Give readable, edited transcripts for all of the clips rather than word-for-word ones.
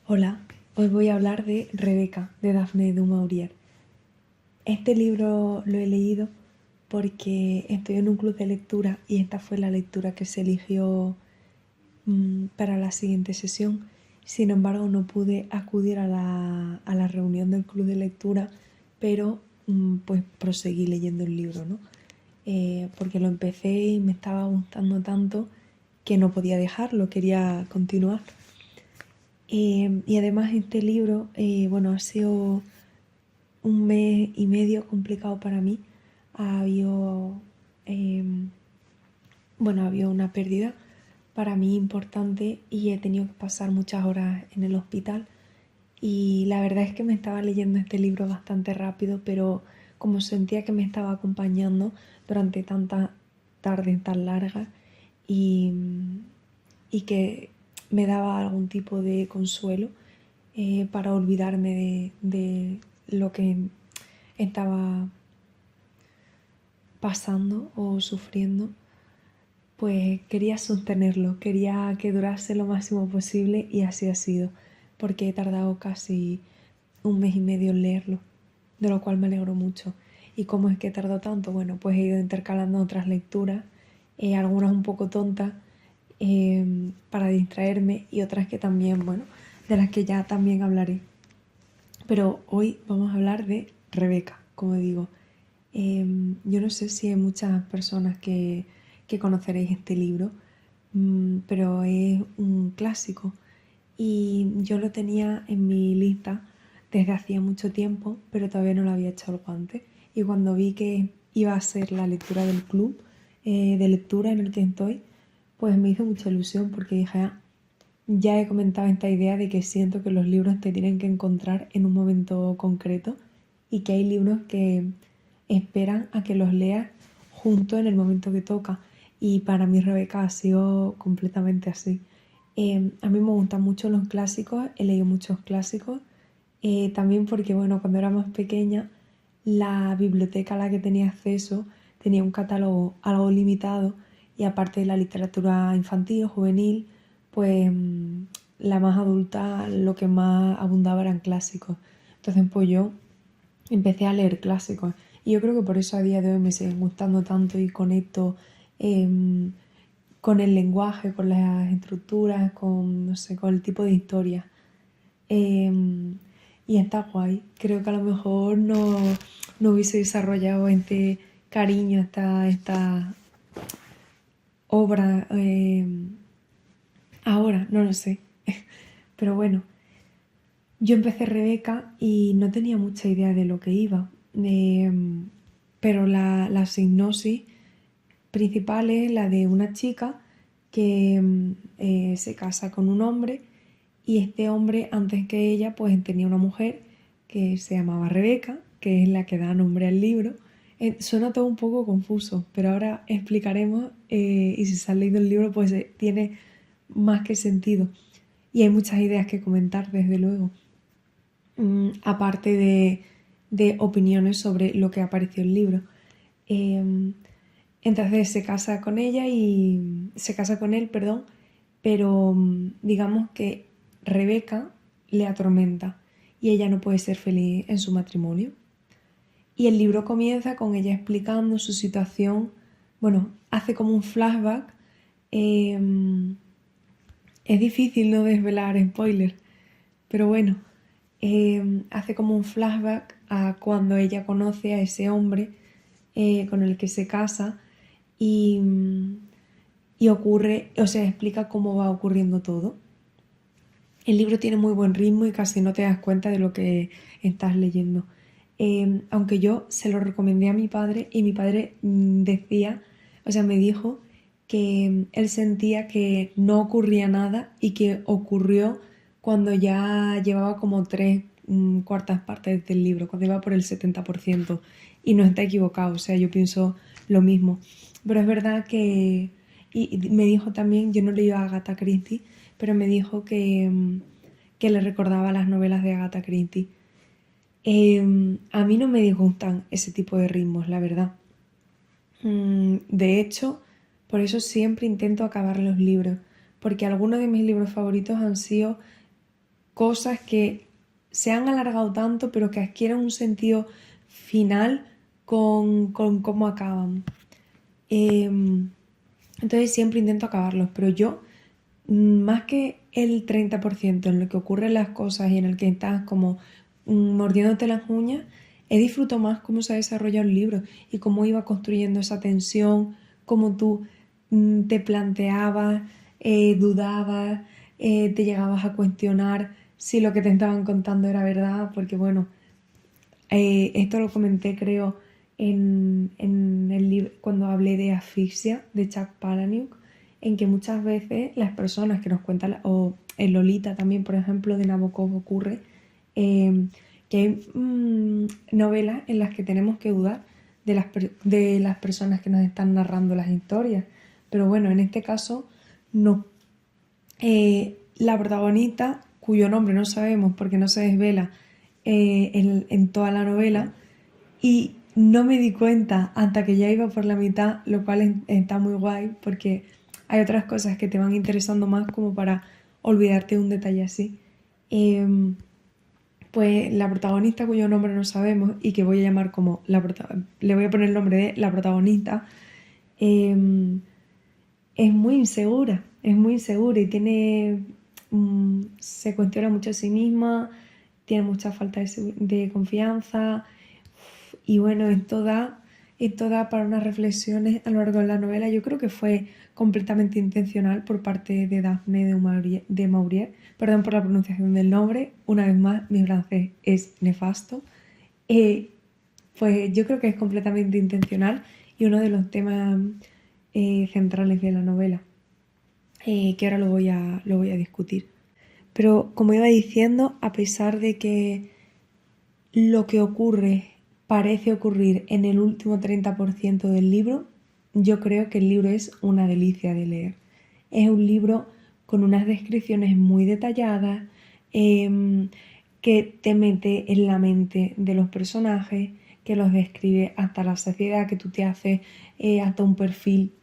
Hola, hoy voy a hablar de Rebeca, de Daphne du Maurier. Este libro lo he leído porque estoy en un club de lectura y esta fue la lectura que se eligió para la siguiente sesión. Sin embargo, no pude acudir a la reunión del club de lectura, pero pues proseguí leyendo el libro, ¿no? Porque lo empecé y me estaba gustando tanto que no podía dejarlo, quería continuar. Y además este libro, ha sido un mes y medio complicado para mí. Ha habido, eh, ha habido una pérdida para mí importante y he tenido que pasar muchas horas en el hospital. Y la verdad es que me estaba leyendo este libro bastante rápido, pero como sentía que me estaba acompañando durante tantas tardes tan largas y, y que me daba algún tipo de consuelo para olvidarme de lo que estaba pasando o sufriendo, pues quería sostenerlo, quería que durase lo máximo posible y así ha sido, porque he tardado casi un mes y medio en leerlo, de lo cual me alegro mucho. ¿Y cómo es que tardó tanto? Bueno, pues he ido intercalando otras lecturas, algunas un poco tontas, para distraerme y otras que también, bueno, de las que ya también hablaré. Pero hoy vamos a hablar de Rebeca, como digo. Yo no sé si hay muchas personas que conoceréis este libro, pero es un clásico y yo lo tenía en mi lista desde hacía mucho tiempo, pero todavía no lo había echado el guante. Y cuando vi que iba a ser la lectura del club de lectura en el que estoy, pues me hizo mucha ilusión porque dije, ya he comentado esta idea de que siento que los libros te tienen que encontrar en un momento concreto y que hay libros que esperan a que los leas junto en el momento que toca. Y para mí Rebeca ha sido completamente así. A mí me gustan mucho los clásicos, he leído muchos clásicos, también porque, bueno, cuando era más pequeña, la biblioteca a la que tenía acceso tenía un catálogo algo limitado y aparte de la literatura infantil o juvenil, pues la más adulta lo que más abundaba eran clásicos. Entonces, pues yo empecé a leer clásicos y yo creo que por eso a día de hoy me siguen gustando tanto y conecto em, con el lenguaje, con las estructuras, con, no sé, con el tipo de historia. Em, y está guay. Creo que a lo mejor no hubiese desarrollado este cariño, esta obra ahora, no lo sé. Pero bueno, yo empecé Rebeca y no tenía mucha idea de lo que iba. Pero la sinopsis principal es la de una chica que se casa con un hombre y este hombre antes que ella pues tenía una mujer que se llamaba Rebeca, que es la que da nombre al libro. Suena todo un poco confuso, pero ahora explicaremos y si se ha leído el libro pues tiene más que sentido. Y hay muchas ideas que comentar, desde luego. Aparte de opiniones sobre lo que apareció en el libro. Eh, entonces se casa con ella y se casa con él, perdón, pero digamos que Rebeca le atormenta y ella no puede ser feliz en su matrimonio. Y el libro comienza con ella explicando su situación, bueno, hace como un flashback. eh, es difícil no desvelar spoiler, pero bueno, hace como un flashback a cuando ella conoce a ese hombre con el que se casa y, y ocurre, o sea, explica cómo va ocurriendo todo. El libro tiene muy buen ritmo y casi no te das cuenta de lo que estás leyendo. Aunque yo se lo recomendé a mi padre y mi padre decía, o sea, me dijo que él sentía que no ocurría nada y que ocurrió cuando ya llevaba como tres cuartas partes del libro, cuando iba por el 70%. Y no está equivocado, o sea, yo pienso lo mismo. Pero es verdad que... Y me dijo también, yo no leí a Agatha Christie, pero me dijo que le recordaba las novelas de Agatha Christie. A mí no me disgustan ese tipo de ritmos, la verdad. De hecho, por eso siempre intento acabar los libros, porque algunos de mis libros favoritos han sido cosas que se han alargado tanto, pero que adquieren un sentido final con cómo acaban. Entonces siempre intento acabarlos, pero yo, más que el 30% en lo que ocurren las cosas y en el que estás como mordiéndote las uñas, he disfrutado más cómo se ha desarrollado el libro y cómo iba construyendo esa tensión, cómo tú te planteabas, dudabas, te llegabas a cuestionar si lo que te estaban contando era verdad, porque bueno, esto lo comenté creo en el libro cuando hablé de Asfixia de Chuck Palahniuk, en que muchas veces las personas que nos cuentan, o en Lolita también, por ejemplo, de Nabokov ocurre, que hay novelas en las que tenemos que dudar de las personas que nos están narrando las historias. Pero bueno, en este caso no. La protagonista, cuyo nombre no sabemos porque no se desvela en toda la novela, y no me di cuenta hasta que ya iba por la mitad, lo cual está muy guay porque hay otras cosas que te van interesando más como para olvidarte de un detalle así. Em, pues la protagonista cuyo nombre no sabemos y que voy a llamar como le voy a poner el nombre de la protagonista, em, es muy insegura y se cuestiona mucho a sí misma, tiene mucha falta de confianza y bueno, esto da para unas reflexiones a lo largo de la novela. Yo creo que fue completamente intencional por parte de Daphne de Maurier. Perdón por la pronunciación del nombre, una vez más mi francés es nefasto. Eh, pues yo creo que es completamente intencional y uno de los temas centrales de la novela, que ahora lo voy a discutir. Pero como iba diciendo, a pesar de que lo que ocurre parece ocurrir en el último 30% del libro, yo creo que el libro es una delicia de leer. Es un libro con unas descripciones muy detalladas, que te mete en la mente de los personajes, que los describe hasta la saciedad, que tú te haces hasta un perfil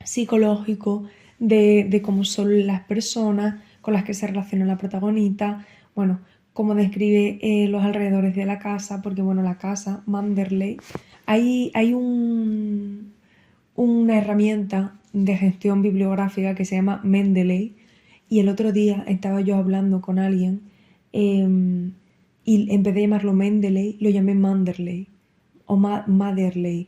psicológico de cómo son las personas con las que se relaciona la protagonista, bueno, cómo describe los alrededores de la casa, porque bueno, la casa, Manderley, hay una herramienta de gestión bibliográfica que se llama Mendeley, y el otro día estaba yo hablando con alguien y en vez de llamarlo Mendeley, lo llamé Manderley o Matherley.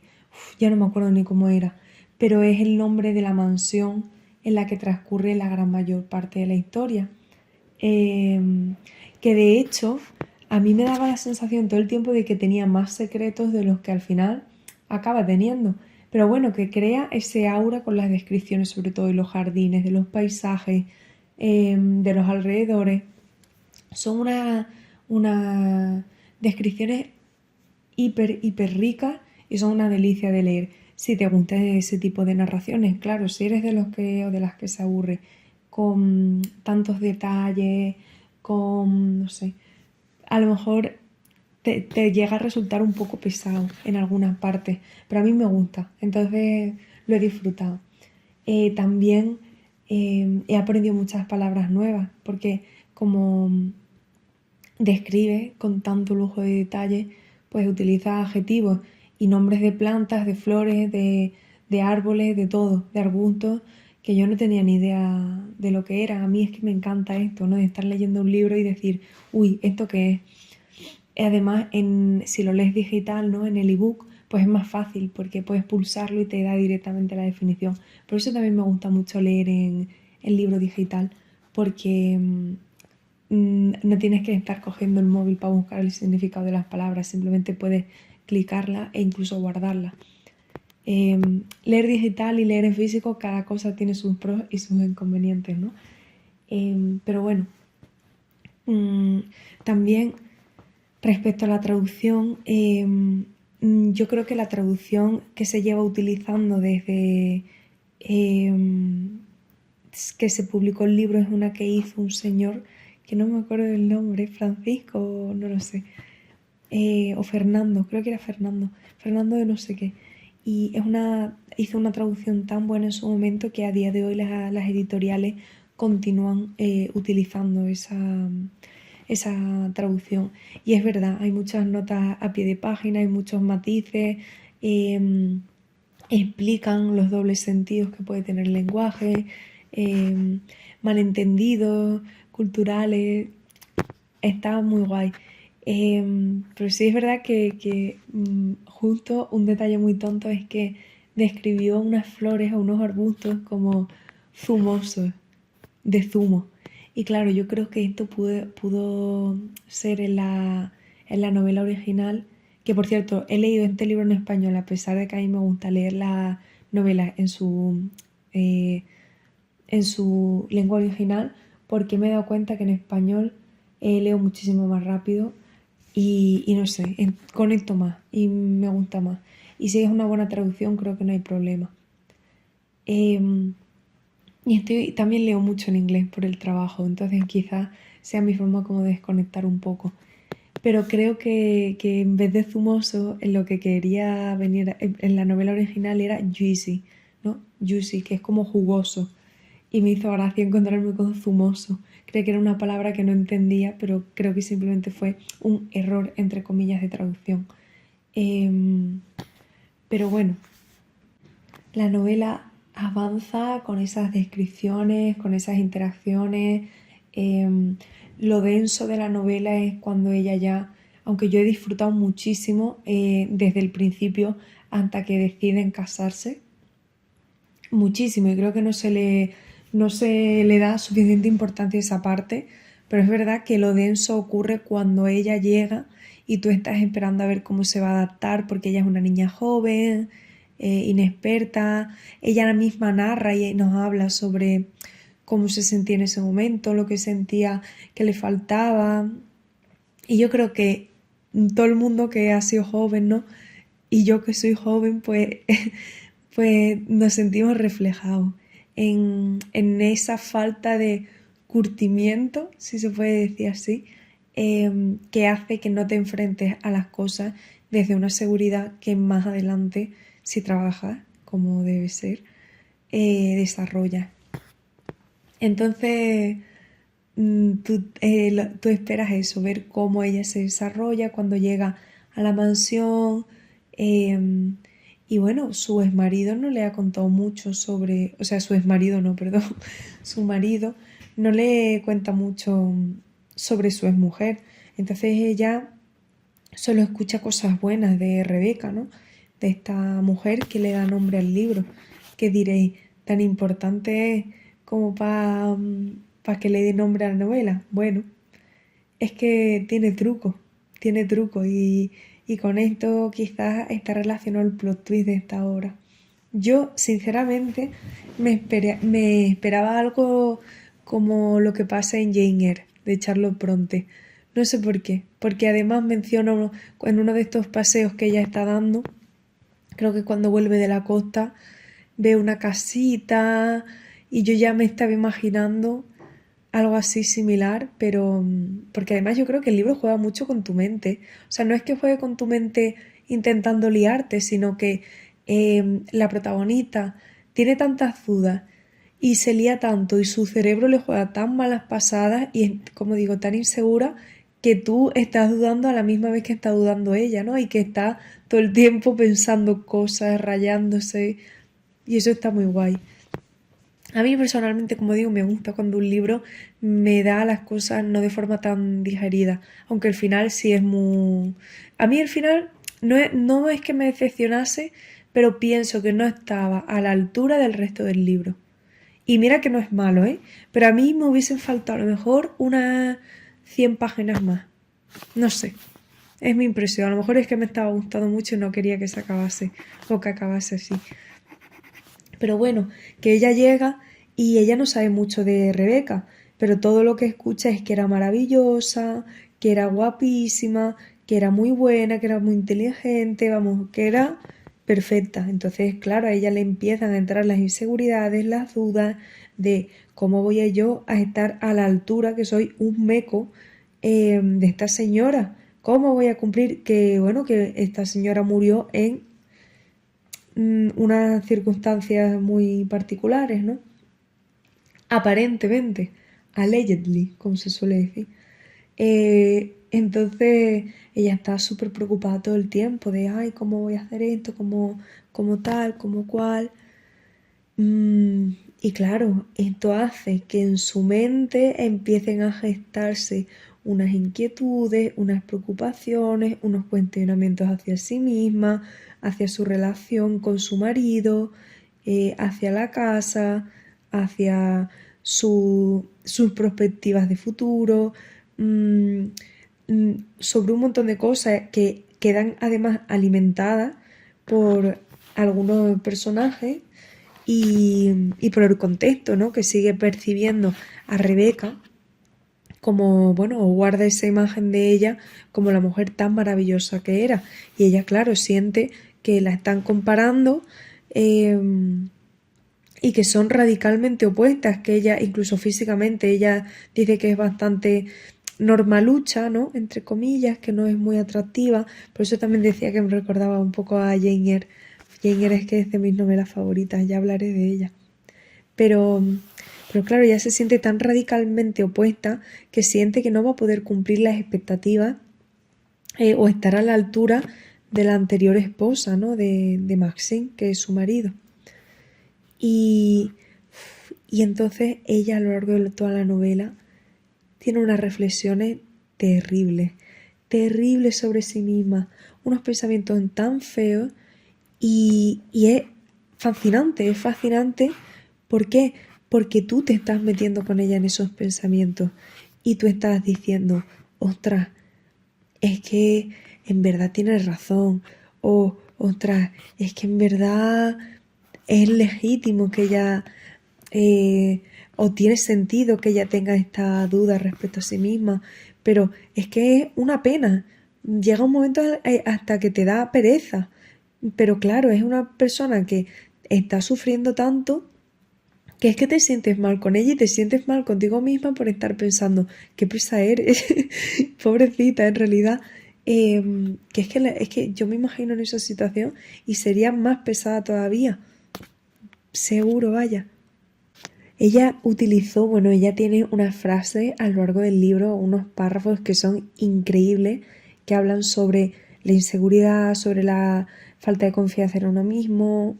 Ya no me acuerdo ni cómo era, pero es el nombre de la mansión en la que transcurre la gran mayor parte de la historia. Que de hecho a mí me daba la sensación todo el tiempo de que tenía más secretos de los que al final acaba teniendo. Pero bueno, que crea ese aura con las descripciones, sobre todo de los jardines, de los paisajes, de los alrededores. Son unas descripciones hiper ricas y son una delicia de leer. Si te gusta ese tipo de narraciones, claro, si eres de los que o de las que se aburre con tantos detalles, con, no sé, a lo mejor te llega a resultar un poco pesado en algunas partes, pero a mí me gusta, entonces lo he disfrutado. También he aprendido muchas palabras nuevas, porque como describe con tanto lujo de detalle, pues utiliza adjetivos y nombres de plantas, de flores, de árboles, de todo, de arbustos, que yo no tenía ni idea de lo que era. A mí es que me encanta esto, ¿no? De estar leyendo un libro y decir, uy, ¿esto qué es? Además, si lo lees digital, ¿no? En el ebook, pues es más fácil porque puedes pulsarlo y te da directamente la definición. Por eso también me gusta mucho leer en el libro digital, porque no tienes que estar cogiendo el móvil para buscar el significado de las palabras, simplemente puedes clicarla e incluso guardarla. Leer digital y leer en físico, cada cosa tiene sus pros y sus inconvenientes, ¿no? Pero bueno, también respecto a la traducción, yo creo que la traducción que se lleva utilizando desde que se publicó el libro es una que hizo un señor que no me acuerdo del nombre, Francisco, no lo sé, o Fernando, creo que era Fernando de no sé qué. Y hizo una traducción tan buena en su momento que a día de hoy las editoriales continúan utilizando esa traducción. Y es verdad, hay muchas notas a pie de página, hay muchos matices, eh, explican los dobles sentidos que puede tener el lenguaje, eh, malentendidos, culturales, está muy guay. Pero sí es verdad que justo un detalle muy tonto es que describió unas flores o unos arbustos como zumosos, de zumo. Y claro, yo creo que esto pudo ser en la novela original, que por cierto, he leído este libro en español, a pesar de que a mí me gusta leer la novela eh, en su lengua original, porque me he dado cuenta que en español leo muchísimo más rápido y no sé, conecto más y me gusta más. Y si es una buena traducción, creo que no hay problema. Em, y también leo mucho en inglés por el trabajo, entonces quizás sea mi forma como de desconectar un poco. Pero creo que en vez de zumoso, en lo que quería venir en la novela original era juicy, ¿no? Juicy, que es como jugoso. Y me hizo gracia encontrarme con zumoso. Creía que era una palabra que no entendía, pero creo que simplemente fue un error, entre comillas, de traducción. Em, pero bueno, la novela avanza con esas descripciones, con esas interacciones. em, lo denso de la novela es cuando ella ya, aunque yo he disfrutado muchísimo desde el principio hasta que deciden casarse, muchísimo, y creo que no se le da suficiente importancia a esa parte, pero es verdad que lo denso ocurre cuando ella llega y tú estás esperando a ver cómo se va a adaptar porque ella es una niña joven, inexperta, ella misma narra y nos habla sobre cómo se sentía en ese momento, lo que sentía que le faltaba, y yo creo que todo el mundo que ha sido joven, ¿no? Y yo que soy joven, pues, pues nos sentimos reflejados en esa falta de curtimiento, si se puede decir así, que hace que no te enfrentes a las cosas desde una seguridad que más adelante, si trabajas como debe ser, desarrollas. Entonces, tú esperas eso, ver cómo ella se desarrolla cuando llega a la mansión. em, y bueno, su exmarido no le ha contado mucho sobre, o sea, su exmarido no, perdón, su marido no le cuenta mucho sobre su exmujer. Entonces ella solo escucha cosas buenas de Rebeca, ¿no? De esta mujer que le da nombre al libro. Que diréis, tan importante es como para que le dé nombre a la novela. Bueno, es que tiene truco y con esto quizás está relacionado el plot twist de esta obra. Yo, sinceramente, me esperaba algo como lo que pasa en Jane Eyre, de Charlotte Bronte. No sé por qué, porque además menciona en uno de estos paseos que ella está dando, creo que cuando vuelve de la costa, ve una casita y yo ya me estaba imaginando algo así similar, pero porque además yo creo que el libro juega mucho con tu mente. O sea, no es que juegue con tu mente intentando liarte, sino que la protagonista tiene tantas dudas y se lía tanto y su cerebro le juega tan malas pasadas y es, como digo, tan insegura que tú estás dudando a la misma vez que está dudando ella, ¿no? Y que está todo el tiempo pensando cosas, rayándose y eso está muy guay. A mí personalmente, como digo, me gusta cuando un libro me da las cosas no de forma tan digerida, aunque el final sí es muy... A mí el final no es que me decepcionase, pero pienso que no estaba a la altura del resto del libro. Y mira que no es malo, ¿eh? Pero a mí me hubiesen faltado a lo mejor unas 100 páginas más. No sé, es mi impresión. A lo mejor es que me estaba gustando mucho y no quería que se acabase o que acabase así. Pero bueno, que ella llega y ella no sabe mucho de Rebeca, pero todo lo que escucha es que era maravillosa, que era guapísima, que era muy buena, que era muy inteligente, vamos, que era perfecta. Entonces, claro, a ella le empiezan a entrar las inseguridades, las dudas de cómo voy a yo a estar a la altura que soy un meco de esta señora. ¿Cómo voy a cumplir que, bueno, que esta señora murió en unas circunstancias muy particulares, ¿no? aparentemente, allegedly, como se suele decir. Entonces ella está súper preocupada todo el tiempo de, ay, ¿cómo voy a hacer esto? ¿Cómo tal? ¿Cómo cual? Y claro, esto hace que en su mente empiecen a gestarse unas inquietudes, unas preocupaciones, unos cuestionamientos hacia sí misma, hacia su relación con su marido, hacia la casa, hacia sus perspectivas de futuro, mm, sobre un montón de cosas que quedan además alimentadas por algunos personajes y por el contexto, ¿no? Que sigue percibiendo a Rebeca como, bueno, guarda esa imagen de ella como la mujer tan maravillosa que era. Y ella, claro, siente que la están comparando eh, y que son radicalmente opuestas, que ella, incluso físicamente, ella dice que es bastante normalucha, ¿no? Entre comillas, que no es muy atractiva. Por eso también decía que me recordaba un poco a Jane Eyre. Jane Eyre es que es de mis novelas favoritas, ya hablaré de ella. Pero, pero claro, ella se siente tan radicalmente opuesta que siente que no va a poder cumplir las expectativas o estar a la altura de la anterior esposa, ¿no? De Maxine, que es su marido. Y, y entonces ella a lo largo de toda la novela tiene unas reflexiones terribles, terribles sobre sí misma, unos pensamientos tan feos y es fascinante. ¿Por qué? Porque tú te estás metiendo con ella en esos pensamientos y tú estás diciendo, ostras, es que en verdad tienes razón, o ostras, es que en verdad es legítimo que ella, o tiene sentido que ella tenga esta duda respecto a sí misma, pero es que es una pena. Llega un momento hasta que te da pereza, pero claro, es una persona que está sufriendo tanto que es que te sientes mal con ella y te sientes mal contigo misma por estar pensando, qué pesa eres, pobrecita en realidad. Que es que yo me imagino en esa situación y sería más pesada todavía, seguro, vaya. Ella utilizó, bueno, ella tiene una frase a lo largo del libro, unos párrafos que son increíbles, que hablan sobre la inseguridad, sobre la falta de confianza en uno mismo.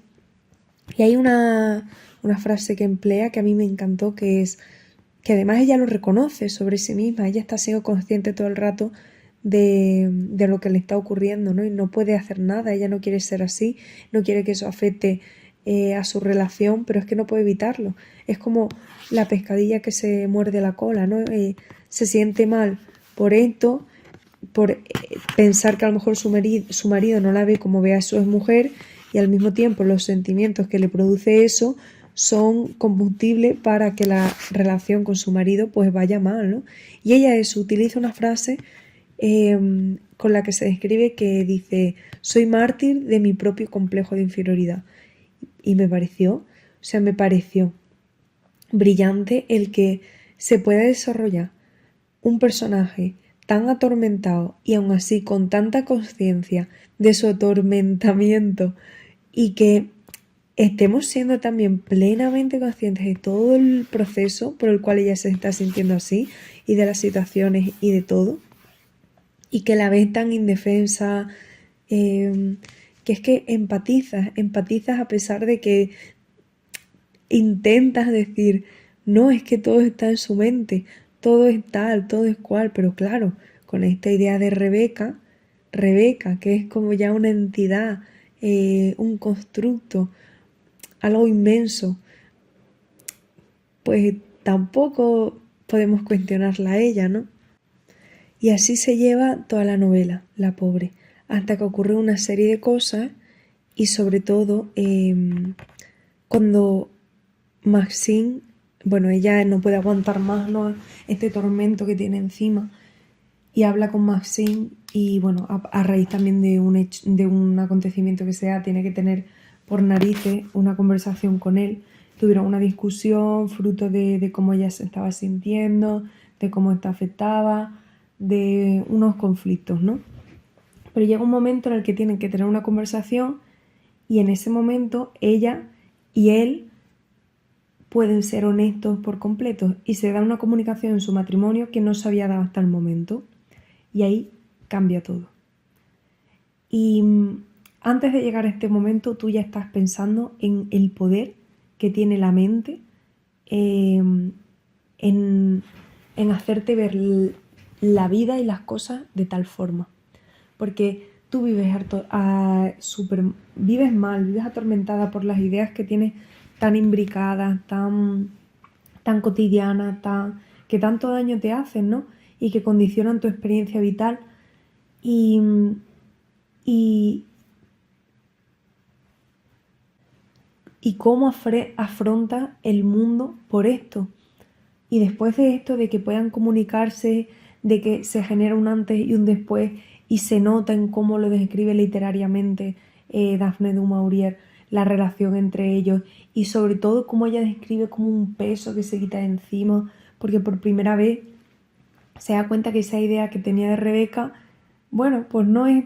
Y hay una frase que emplea que a mí me encantó, que es que además ella lo reconoce sobre sí misma, ella está siendo consciente todo el rato de lo que le está ocurriendo, ¿no? Y no puede hacer nada, ella no quiere ser así, no quiere que eso afecte a su relación, pero es que no puede evitarlo. Es como la pescadilla que se muerde la cola, ¿no? Se siente mal por esto, por pensar que a lo mejor su marido no la ve como ve a su mujer y al mismo tiempo los sentimientos que le produce eso son combustible para que la relación con su marido pues vaya mal, ¿no? Y ella utiliza una frase con la que se describe que dice, soy mártir de mi propio complejo de inferioridad. Y me pareció brillante el que se pueda desarrollar un personaje tan atormentado y aún así con tanta conciencia de su atormentamiento y que estemos siendo también plenamente conscientes de todo el proceso por el cual ella se está sintiendo así y de las situaciones y de todo y que la ves tan indefensa, que es que empatizas a pesar de que intentas decir, no, es que todo está en su mente, todo es tal, todo es cual, pero claro, con esta idea de Rebeca, que es como ya una entidad, un constructo, algo inmenso, pues tampoco podemos cuestionarla a ella, ¿no? Y así se lleva toda la novela, la pobre, hasta que ocurre una serie de cosas y sobre todo cuando Maxine, bueno, ella no puede aguantar más, ¿no? Este tormento que tiene encima y habla con Maxine y bueno, a raíz también de un acontecimiento que sea, tiene que tener por narices una conversación con él. Tuvieron una discusión fruto de cómo ella se estaba sintiendo, de cómo esto afectaba, de unos conflictos, ¿no? Pero llega un momento en el que tienen que tener una conversación y en ese momento ella y él pueden ser honestos por completo y se da una comunicación en su matrimonio que no se había dado hasta el momento. Y ahí cambia todo. Y antes de llegar a este momento, tú ya estás pensando en el poder que tiene la mente en, en hacerte ver la vida y las cosas de tal forma. Porque tú vives vives mal, vives atormentada por las ideas que tienes tan imbricadas, tan cotidianas, que tanto daño te hacen, ¿no? Y que condicionan tu experiencia vital. Y, y, y cómo afrontas el mundo por esto. Y después de esto, de que puedan comunicarse, de que se genera un antes y un después, y se nota en cómo lo describe literariamente Daphne du Maurier, la relación entre ellos, y sobre todo cómo ella describe como un peso que se quita de encima, porque por primera vez se da cuenta que esa idea que tenía de Rebeca, bueno, pues no es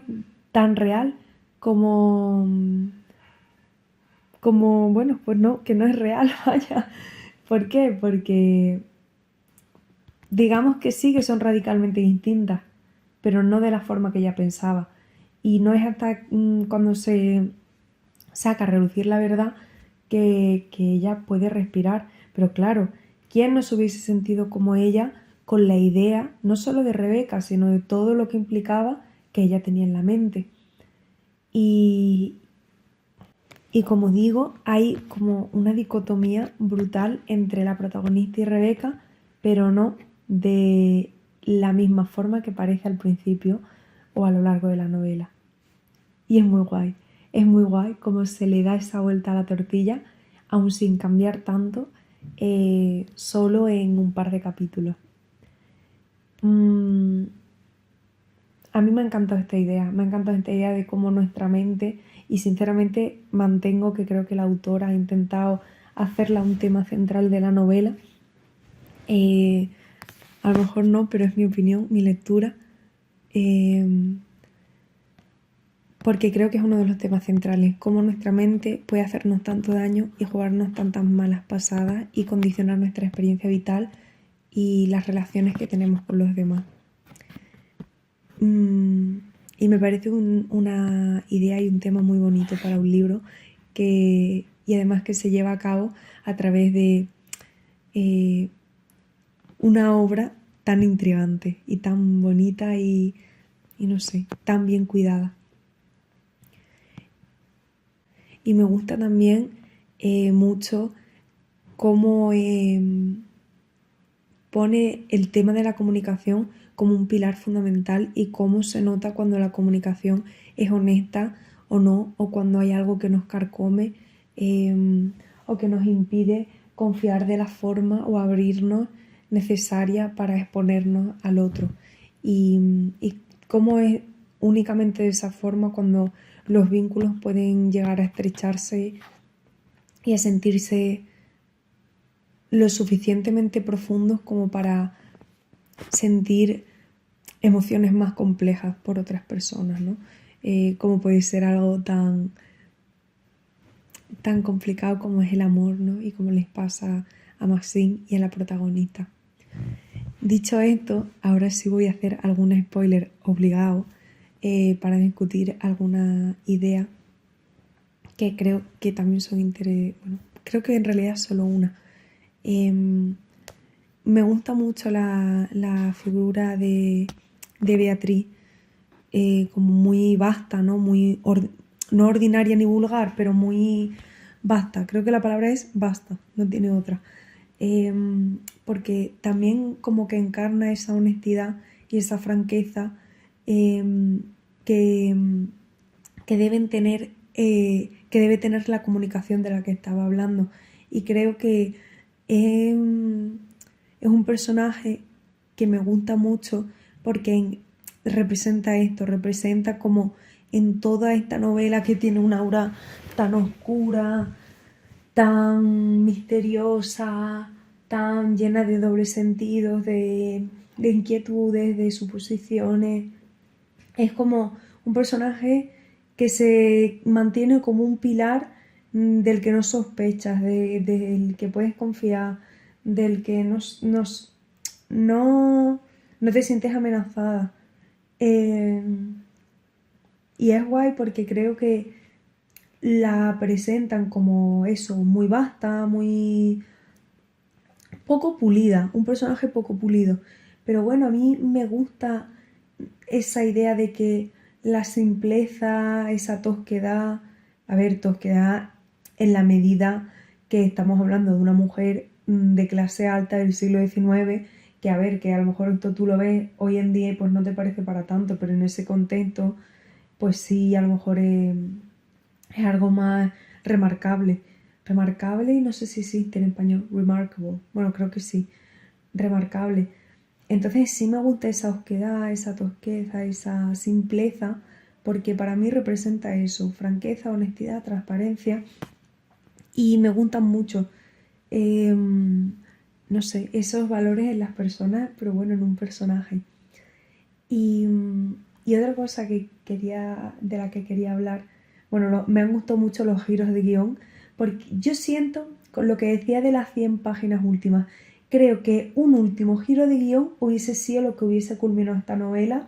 tan real como, bueno, pues no, que no es real, vaya. ¿Por qué? Porque digamos que sí que son radicalmente distintas, pero no de la forma que ella pensaba. Y no es hasta cuando se saca a relucir la verdad que ella puede respirar. Pero claro, ¿quién no se hubiese sentido como ella con la idea, no solo de Rebeca, sino de todo lo que implicaba que ella tenía en la mente? Y, y como digo, hay como una dicotomía brutal entre la protagonista y Rebeca, pero no de la misma forma que parece al principio o a lo largo de la novela. Y es muy guay cómo se le da esa vuelta a la tortilla, aun sin cambiar tanto, solo en un par de capítulos. A mí me ha encantado esta idea de cómo nuestra mente, y sinceramente mantengo que creo que la autora ha intentado hacerla un tema central de la novela. A lo mejor no, pero es mi opinión, mi lectura, porque creo que es uno de los temas centrales, cómo nuestra mente puede hacernos tanto daño y jugarnos tantas malas pasadas y condicionar nuestra experiencia vital y las relaciones que tenemos con los demás. Y me parece una idea y un tema muy bonito para un libro y además que se lleva a cabo a través de una obra tan intrigante y tan bonita y no sé, tan bien cuidada. Y me gusta también mucho cómo pone el tema de la comunicación como un pilar fundamental y cómo se nota cuando la comunicación es honesta o no, o cuando hay algo que nos carcome o que nos impide confiar de la forma o abrirnos necesaria para exponernos al otro. Y cómo es únicamente de esa forma cuando los vínculos pueden llegar a estrecharse y a sentirse lo suficientemente profundos como para sentir emociones más complejas por otras personas, ¿no? Como puede ser algo tan complicado como es el amor, ¿no? Y como les pasa a Maxine y a la protagonista. Dicho esto, ahora sí voy a hacer algún spoiler obligado para discutir alguna idea que creo que también son bueno, creo que en realidad es solo una. Me gusta mucho la figura de Beatriz, como muy vasta, ¿no? No ordinaria ni vulgar, pero muy vasta. Creo que la palabra es basta, no tiene otra. Porque también como que encarna esa honestidad y esa franqueza que deben tener, que debe tener la comunicación de la que estaba hablando. Y creo que es un personaje que me gusta mucho porque representa esto, representa como en toda esta novela que tiene una aura tan oscura, tan misteriosa, tan llena de dobles sentidos, de inquietudes, de suposiciones. Es como un personaje que se mantiene como un pilar del que no sospechas, del que puedes confiar, del que no, no te sientes amenazada. Eh, y es guay porque creo que la presentan como eso, muy vasta, muy poco pulida, un personaje poco pulido. Pero bueno, a mí me gusta esa idea de que la simpleza, esa tosquedad, a ver, tosquedad en la medida que estamos hablando de una mujer de clase alta del siglo XIX, que a ver, que a lo mejor esto tú lo ves hoy en día y pues no te parece para tanto, pero en ese contexto, pues sí, a lo mejor es algo más remarcable. Remarcable y no sé si existe en español, remarkable. Bueno, creo que sí, remarcable. Entonces sí me gusta esa osquedad, esa tosqueza, esa simpleza, porque para mí representa eso, franqueza, honestidad, transparencia, y me gustan mucho, no sé, esos valores en las personas, pero bueno, en un personaje. Y, y otra cosa de la que quería hablar, bueno, me han gustado mucho los giros de guión, porque yo siento, con lo que decía de las 100 páginas últimas, creo que un último giro de guión hubiese sido lo que hubiese culminado esta novela,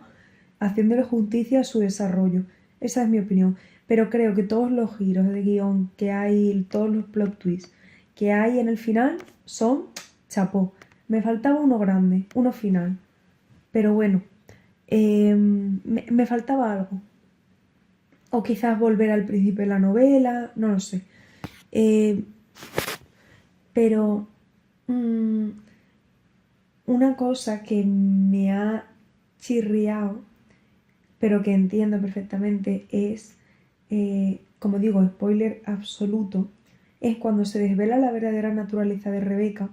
haciéndole justicia a su desarrollo. Esa es mi opinión. Pero creo que todos los giros de guión que hay, todos los plot twists que hay en el final son chapó. Me faltaba uno grande, uno final. Pero bueno, me faltaba algo. O quizás volver al principio de la novela, no lo sé. Eh, pero mm, una cosa que me ha chirriado, pero que entiendo perfectamente, es, como digo, spoiler absoluto, es cuando se desvela la verdadera naturaleza de Rebeca.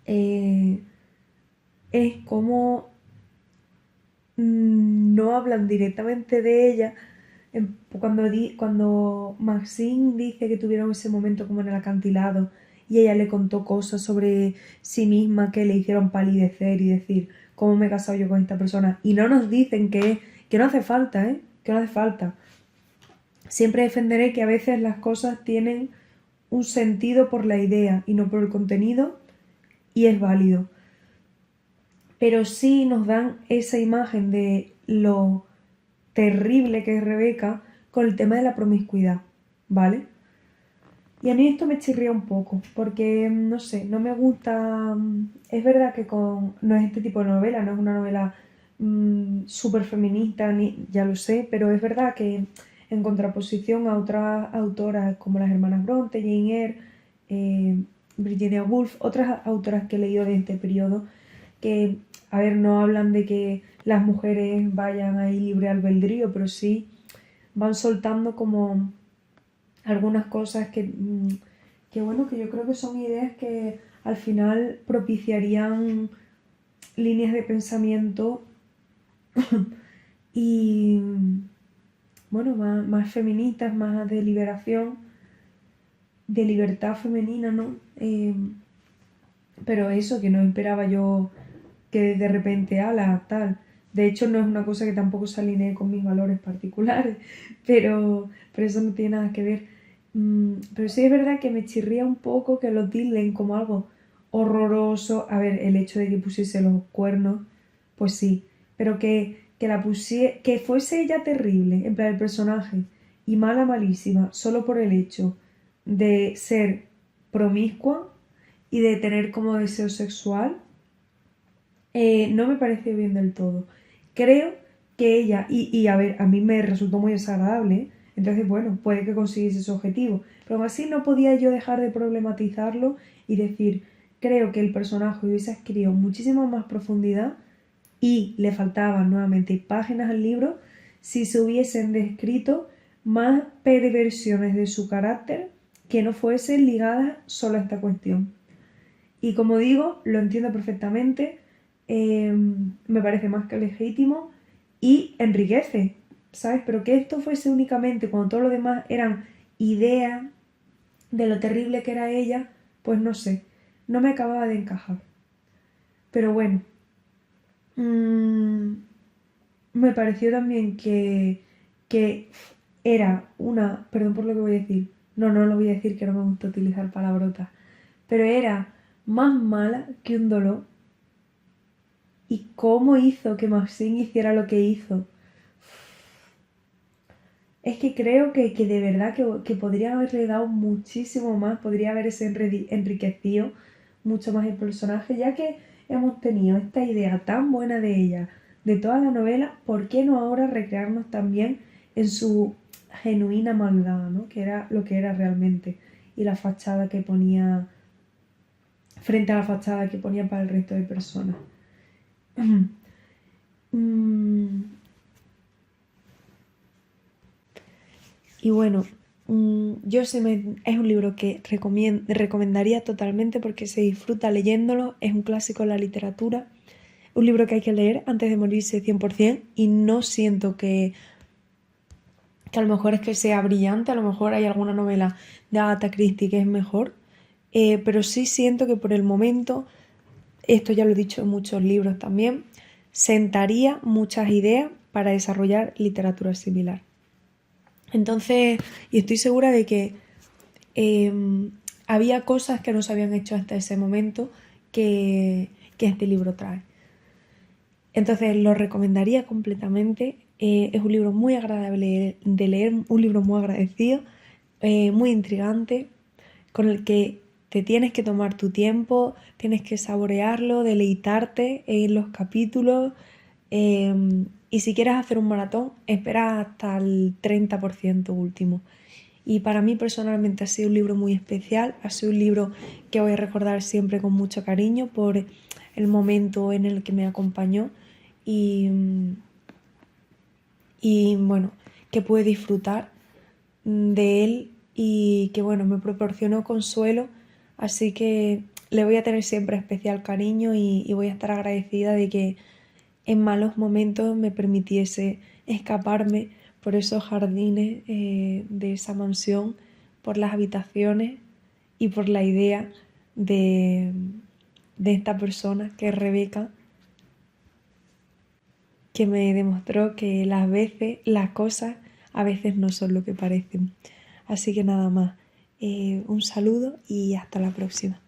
Es como no hablan directamente de ella. Cuando Maxine dice que tuvieron ese momento como en el acantilado y ella le contó cosas sobre sí misma que le hicieron palidecer y decir, ¿cómo me he casado yo con esta persona? Y no nos dicen que no hace falta, ¿eh? Que no hace falta. Siempre defenderé que a veces las cosas tienen un sentido por la idea y no por el contenido, y es válido. Pero sí nos dan esa imagen de lo terrible que es Rebeca con el tema de la promiscuidad, ¿vale? Y a mí esto me chirría un poco, porque no sé, no me gusta. Es verdad que no es este tipo de novela, no es una novela súper feminista, ni, ya lo sé, pero es verdad que en contraposición a otras autoras como las hermanas Bronte, Jane Eyre, Virginia Woolf, otras autoras que he leído de este periodo, que, a ver, no hablan de que las mujeres vayan ahí libre albedrío, pero sí van soltando como algunas cosas que bueno, que yo creo que son ideas que al final propiciarían líneas de pensamiento y bueno, más feministas, más de liberación, de libertad femenina, ¿no? Pero eso, que no esperaba yo que de repente, ala, tal. De hecho, no es una cosa que tampoco se alinee con mis valores particulares, pero eso no tiene nada que ver. Pero sí es verdad que me chirría un poco que lo tilden como algo horroroso. A ver, el hecho de que pusiese los cuernos, pues sí, pero que fuese ella terrible, en plan el personaje, y mala, malísima, solo por el hecho de ser promiscua y de tener como deseo sexual, no me pareció bien del todo. Creo que ella, y a ver, a mí me resultó muy desagradable, ¿eh? Entonces, bueno, puede que consiguiese su objetivo, pero aún así no podía yo dejar de problematizarlo y decir, creo que el personaje hubiese adquirido muchísima más profundidad y le faltaban nuevamente páginas al libro si se hubiesen descrito más perversiones de su carácter que no fuesen ligadas solo a esta cuestión. Y como digo, lo entiendo perfectamente, me parece más que legítimo y enriquece, ¿sabes? Pero que esto fuese únicamente cuando todo lo demás eran ideas de lo terrible que era ella, pues no sé, no me acababa de encajar. Pero bueno, mm, me pareció también que era una, perdón por lo que voy a decir, No lo voy a decir, que no me gusta utilizar palabrotas. Pero era más mala que un dolor. ¿Y cómo hizo que Maxine hiciera lo que hizo? Es que creo que de verdad que podría haberle dado muchísimo más, podría haberse enriquecido mucho más el personaje, ya que hemos tenido esta idea tan buena de ella, de toda la novela, ¿por qué no ahora recrearnos también en su genuina maldad, ¿no? Que era lo que era realmente, y la fachada que ponía, frente a la fachada que ponía para el resto de personas. Mm, Y bueno, es un libro que recomendaría totalmente porque se disfruta leyéndolo, es un clásico de la literatura, un libro que hay que leer antes de morirse 100% y no siento que a lo mejor es que sea brillante, a lo mejor hay alguna novela de Agatha Christie que es mejor, pero sí siento que por el momento, esto ya lo he dicho en muchos libros también, sentaría muchas ideas para desarrollar literatura similar. Entonces, y estoy segura de que había cosas que no se habían hecho hasta ese momento que este libro trae. Entonces, lo recomendaría completamente. Es un libro muy agradable de leer, un libro muy agradecido, muy intrigante, con el que te tienes que tomar tu tiempo, tienes que saborearlo, deleitarte en los capítulos. Y si quieres hacer un maratón, espera hasta el 30% último. Y para mí personalmente ha sido un libro muy especial, ha sido un libro que voy a recordar siempre con mucho cariño por el momento en el que me acompañó y, y bueno, que pude disfrutar de él y que bueno, me proporcionó consuelo, así que le voy a tener siempre especial cariño y voy a estar agradecida de que en malos momentos me permitiese escaparme por esos jardines de esa mansión, por las habitaciones y por la idea de, de esta persona que es Rebeca, que me demostró que las cosas a veces no son lo que parecen. Así que nada más, un saludo y hasta la próxima.